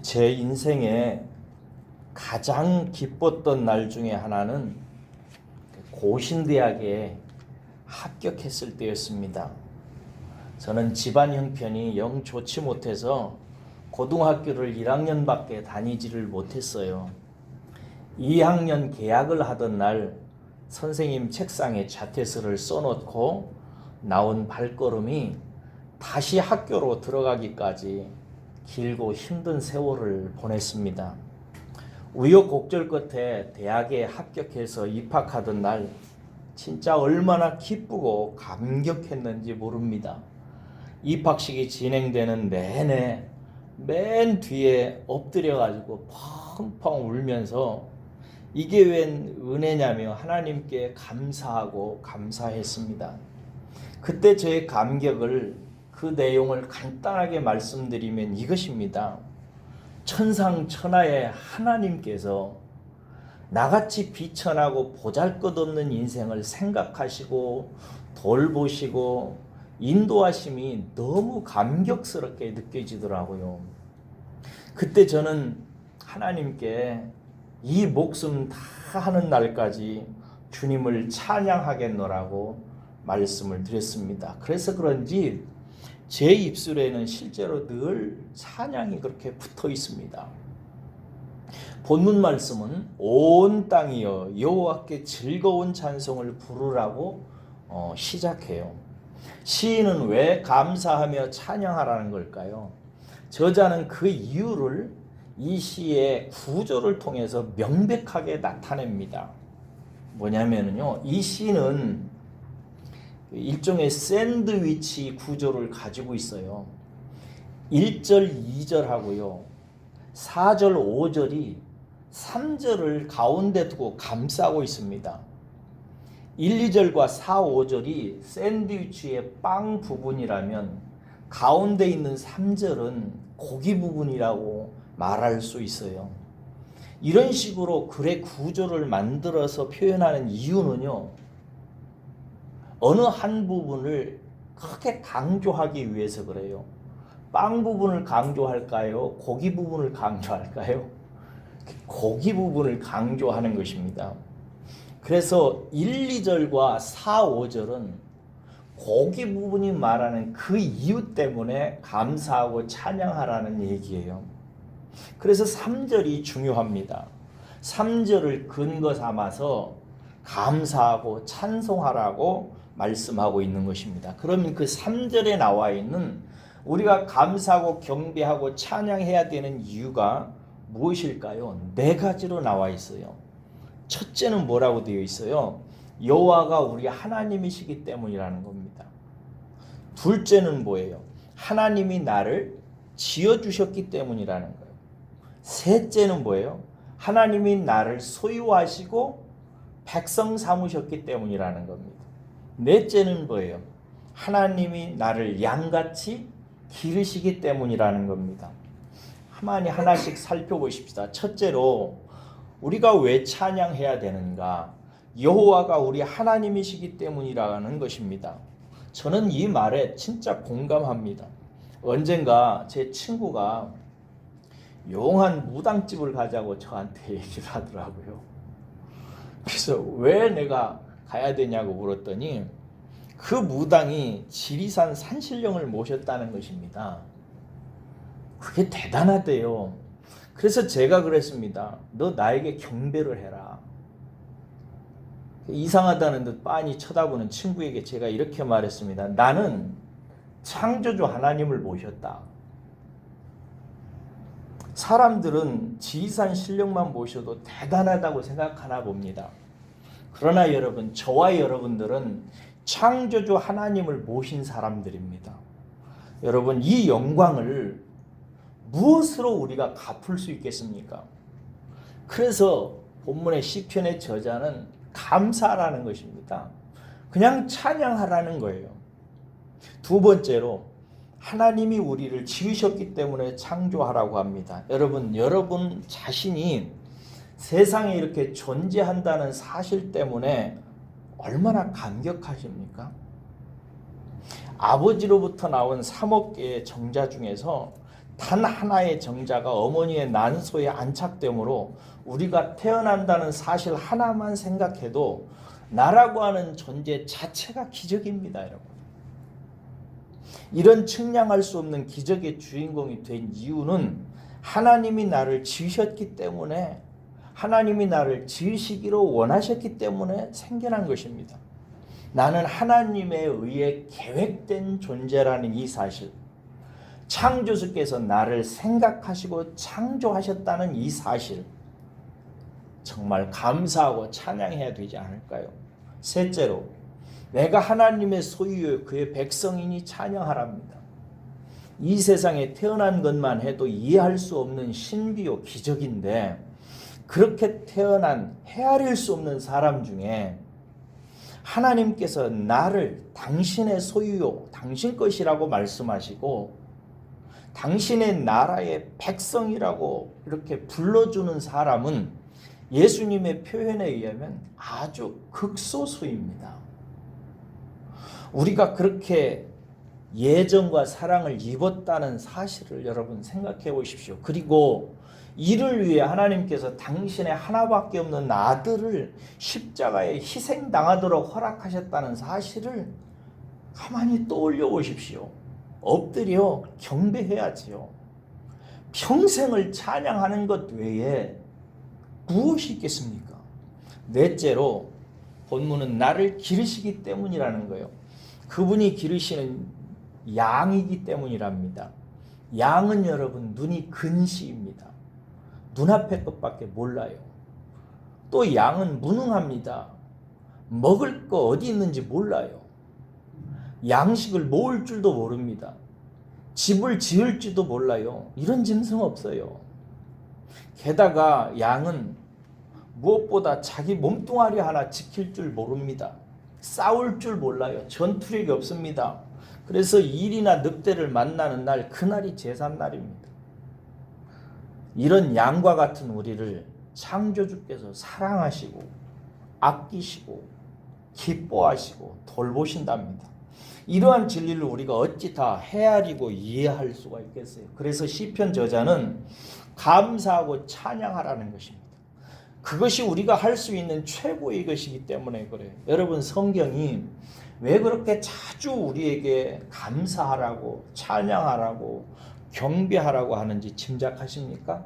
제 인생에 가장 기뻤던 날 중에 하나는 고신대학에 합격했을 때였습니다. 저는 집안 형편이 영 좋지 못해서 고등학교를 1학년밖에 다니지를 못했어요. 2학년 개학을 하던 날 선생님 책상에 자퇴서를 써놓고 나온 발걸음이 다시 학교로 들어가기까지 길고 힘든 세월을 보냈습니다. 우여곡절 끝에 대학에 합격해서 입학하던 날 진짜 얼마나 기쁘고 감격했는지 모릅니다. 입학식이 진행되는 내내 맨 뒤에 엎드려가지고 펑펑 울면서 이게 웬 은혜냐며 하나님께 감사하고 감사했습니다. 그때 저의 감격을 그 내용을 간단하게 말씀드리면 이것입니다. 천상천하의 하나님께서 나같이 비천하고 보잘것없는 인생을 생각하시고 돌보시고 인도하심이 너무 감격스럽게 느껴지더라고요. 그때 저는 하나님께 이 목숨 다 하는 날까지 주님을 찬양하겠노라고 말씀을 드렸습니다. 그래서 그런지 제 입술에는 실제로 늘 찬양이 그렇게 붙어 있습니다. 본문 말씀은 온 땅이여 여호와께 즐거운 찬송을 부르라고 시작해요. 시인은 왜 감사하며 찬양하라는 걸까요? 저자는 그 이유를 이 시의 구조를 통해서 명백하게 나타냅니다. 뭐냐면요, 이 시는 일종의 샌드위치 구조를 가지고 있어요. 1절, 2절 하고요. 4절, 5절이 3절을 가운데 두고 감싸고 있습니다. 1, 2절과 4, 5절이 샌드위치의 빵 부분이라면 가운데 있는 3절은 고기 부분이라고 말할 수 있어요. 이런 식으로 글의 구조를 만들어서 표현하는 이유는요, 어느 한 부분을 크게 강조하기 위해서 그래요. 빵 부분을 강조할까요? 고기 부분을 강조할까요? 고기 부분을 강조하는 것입니다. 그래서 1, 2절과 4, 5절은 고기 부분이 말하는 그 이유 때문에 감사하고 찬양하라는 얘기예요. 그래서 3절이 중요합니다. 3절을 근거 삼아서 감사하고 찬송하라고 말씀하고 있는 것입니다. 그러면 그 3절에 나와 있는 우리가 감사하고 경배하고 찬양해야 되는 이유가 무엇일까요? 4가지로 나와 있어요. 첫째는 뭐라고 되어 있어요? 여호와가 우리 하나님이시기 때문이라는 겁니다. 둘째는 뭐예요? 하나님이 나를 지어주셨기 때문이라는 거예요. 셋째는 뭐예요? 하나님이 나를 소유하시고 백성 삼으셨기 때문이라는 겁니다. 넷째는 뭐예요? 하나님이 나를 양같이 기르시기 때문이라는 겁니다. 하나씩 살펴보십시다. 첫째로 우리가 왜 찬양해야 되는가? 여호와가 우리 하나님이시기 때문이라는 것입니다. 저는 이 말에 진짜 공감합니다. 언젠가 제 친구가 용한 무당집을 가자고 저한테 얘기를 하더라고요. 그래서 왜 내가 가야 되냐고 물었더니 그 무당이 지리산 산신령을 모셨다는 것입니다. 그게 대단하대요. 그래서 제가 그랬습니다. 너 나에게 경배를 해라. 이상하다는 듯 빤히 쳐다보는 친구에게 제가 이렇게 말했습니다. 나는 창조주 하나님을 모셨다. 사람들은 지리산 신령만 모셔도 대단하다고 생각하나 봅니다. 그러나 여러분, 저와 여러분들은 창조주 하나님을 모신 사람들입니다. 여러분, 이 영광을 무엇으로 우리가 갚을 수 있겠습니까? 그래서 본문의 시편의 저자는 감사라는 것입니다. 그냥 찬양하라는 거예요. 두 번째로 하나님이 우리를 지으셨기 때문에 창조하라고 합니다. 여러분 자신이 세상에 이렇게 존재한다는 사실 때문에 얼마나 감격하십니까? 아버지로부터 나온 3억 개의 정자 중에서 단 하나의 정자가 어머니의 난소에 안착되므로 우리가 태어난다는 사실 하나만 생각해도 나라고 하는 존재 자체가 기적입니다, 여러분. 이런 측량할 수 없는 기적의 주인공이 된 이유는 하나님이 나를 지으셨기 때문에, 하나님이 나를 지으시기로 원하셨기 때문에 생겨난 것입니다. 나는 하나님에 의해 계획된 존재라는 이 사실, 창조주께서 나를 생각하시고 창조하셨다는 이 사실, 정말 감사하고 찬양해야 되지 않을까요? 셋째로, 내가 하나님의 소유요 그의 백성이니 찬양하랍니다. 이 세상에 태어난 것만 해도 이해할 수 없는 신비요 기적인데, 그렇게 태어난 헤아릴 수 없는 사람 중에 하나님께서 나를 당신의 소유요 당신 것이라고 말씀하시고 당신의 나라의 백성이라고 이렇게 불러주는 사람은 예수님의 표현에 의하면 아주 극소수입니다. 우리가 그렇게 예정과 사랑을 입었다는 사실을 여러분 생각해 보십시오. 그리고 이를 위해 하나님께서 당신의 하나밖에 없는 아들을 십자가에 희생당하도록 허락하셨다는 사실을 가만히 떠올려 보십시오. 엎드려 경배해야지요. 평생을 찬양하는 것 외에 무엇이 있겠습니까? 넷째로, 본문은 나를 기르시기 때문이라는 거예요. 그분이 기르시는 양이기 때문이랍니다. 양은 여러분 눈이 근시입니다. 눈앞의 것밖에 몰라요. 또 양은 무능합니다. 먹을 거 어디 있는지 몰라요. 양식을 모을 줄도 모릅니다. 집을 지을지도 몰라요. 이런 짐승 없어요. 게다가 양은 무엇보다 자기 몸뚱아리 하나 지킬 줄 모릅니다. 싸울 줄 몰라요. 전투력이 없습니다. 그래서 일이나 늑대를 만나는 날, 그날이 제삿날입니다. 이런 양과 같은 우리를 창조주께서 사랑하시고 아끼시고 기뻐하시고 돌보신답니다. 이러한 진리를 우리가 어찌 다 헤아리고 이해할 수가 있겠어요? 그래서 시편 저자는 감사하고 찬양하라는 것입니다. 그것이 우리가 할 수 있는 최고의 것이기 때문에 그래요. 여러분, 성경이 왜 그렇게 자주 우리에게 감사하라고 찬양하라고 경배하라고 하는지 짐작하십니까?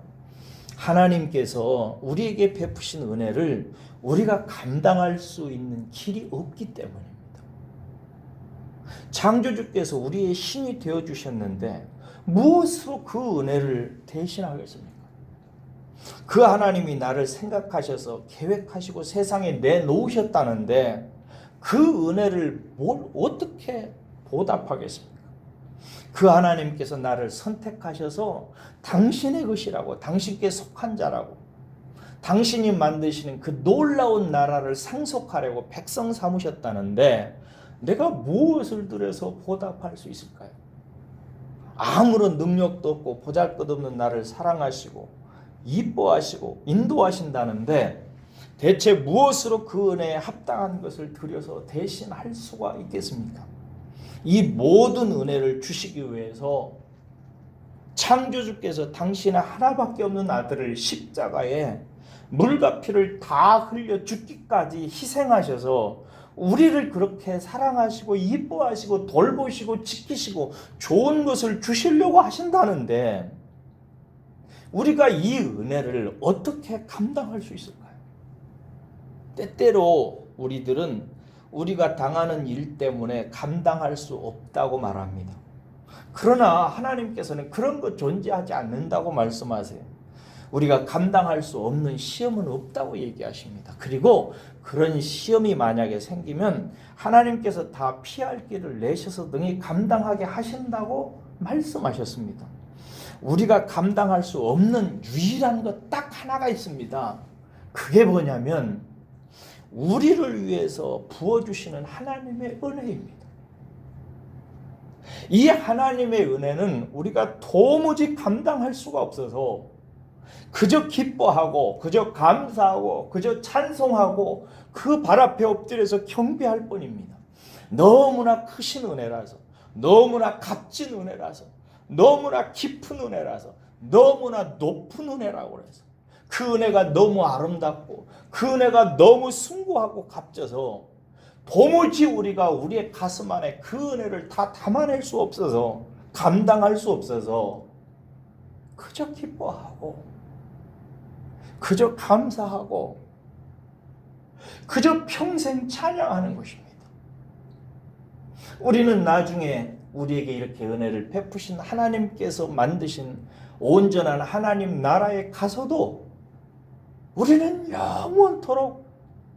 하나님께서 우리에게 베푸신 은혜를 우리가 감당할 수 있는 길이 없기 때문입니다. 창조주께서 우리의 신이 되어주셨는데 무엇으로 그 은혜를 대신하겠습니까? 그 하나님이 나를 생각하셔서 계획하시고 세상에 내놓으셨다는데 그 은혜를 어떻게 보답하겠습니까? 그 하나님께서 나를 선택하셔서 당신의 것이라고, 당신께 속한 자라고, 당신이 만드시는 그 놀라운 나라를 상속하려고 백성 삼으셨다는데 내가 무엇을 들여서 보답할 수 있을까요? 아무런 능력도 없고 보잘것없는 나를 사랑하시고 이뻐하시고 인도하신다는데 대체 무엇으로 그 은혜에 합당한 것을 들여서 대신할 수가 있겠습니까? 이 모든 은혜를 주시기 위해서 창조주께서 당신의 하나밖에 없는 아들을 십자가에 물과 피를 다 흘려 죽기까지 희생하셔서 우리를 그렇게 사랑하시고 이뻐하시고 돌보시고 지키시고 좋은 것을 주시려고 하신다는데 우리가 이 은혜를 어떻게 감당할 수 있을까요? 때때로 우리들은 우리가 당하는 일 때문에 감당할 수 없다고 말합니다. 그러나 하나님께서는 그런 것 존재하지 않는다고 말씀하세요. 우리가 감당할 수 없는 시험은 없다고 얘기하십니다. 그리고 그런 시험이 만약에 생기면 하나님께서 다 피할 길을 내셔서 능히 감당하게 하신다고 말씀하셨습니다. 우리가 감당할 수 없는 유일한 것 딱 하나가 있습니다. 그게 뭐냐면 우리를 위해서 부어주시는 하나님의 은혜입니다. 이 하나님의 은혜는 우리가 도무지 감당할 수가 없어서 그저 기뻐하고 그저 감사하고 그저 찬송하고 그 발 앞에 엎드려서 경배할 뿐입니다. 너무나 크신 은혜라서, 너무나 값진 은혜라서, 너무나 깊은 은혜라서 너무나 높은 은혜라고 그래서 그 은혜가 너무 아름답고 그 은혜가 너무 숭고하고 값져서 도무지 우리가 우리의 가슴 안에 그 은혜를 다 담아낼 수 없어서 감당할 수 없어서 그저 기뻐하고 그저 감사하고 그저 평생 찬양하는 것입니다. 우리는 나중에 우리에게 이렇게 은혜를 베푸신 하나님께서 만드신 온전한 하나님 나라에 가서도 우리는 영원토록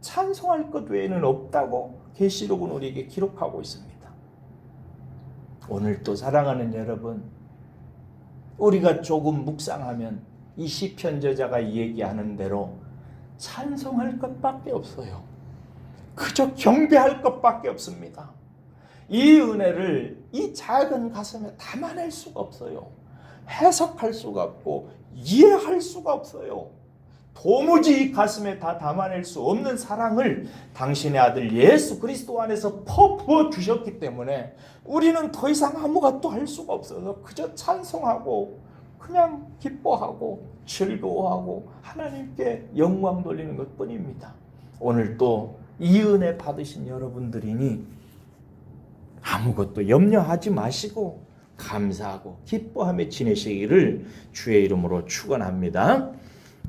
찬송할 것 외에는 없다고 계시록은 우리에게 기록하고 있습니다. 오늘 또 사랑하는 여러분, 우리가 조금 묵상하면 이 시편 저자가 얘기하는 대로 찬송할 것밖에 없어요. 그저 경배할 것밖에 없습니다. 이 은혜를 이 작은 가슴에 담아낼 수가 없어요. 해석할 수가 없고 이해할 수가 없어요. 도무지 이 가슴에 다 담아낼 수 없는 사랑을 당신의 아들 예수 그리스도 안에서 퍼부어 주셨기 때문에 우리는 더 이상 아무것도 할 수가 없어서 그저 찬송하고 그냥 기뻐하고 즐거워하고 하나님께 영광 돌리는 것뿐입니다. 오늘 또 이 은혜 받으신 여러분들이니 아무것도 염려하지 마시고 감사하고 기뻐하며 지내시기를 주의 이름으로 축원합니다.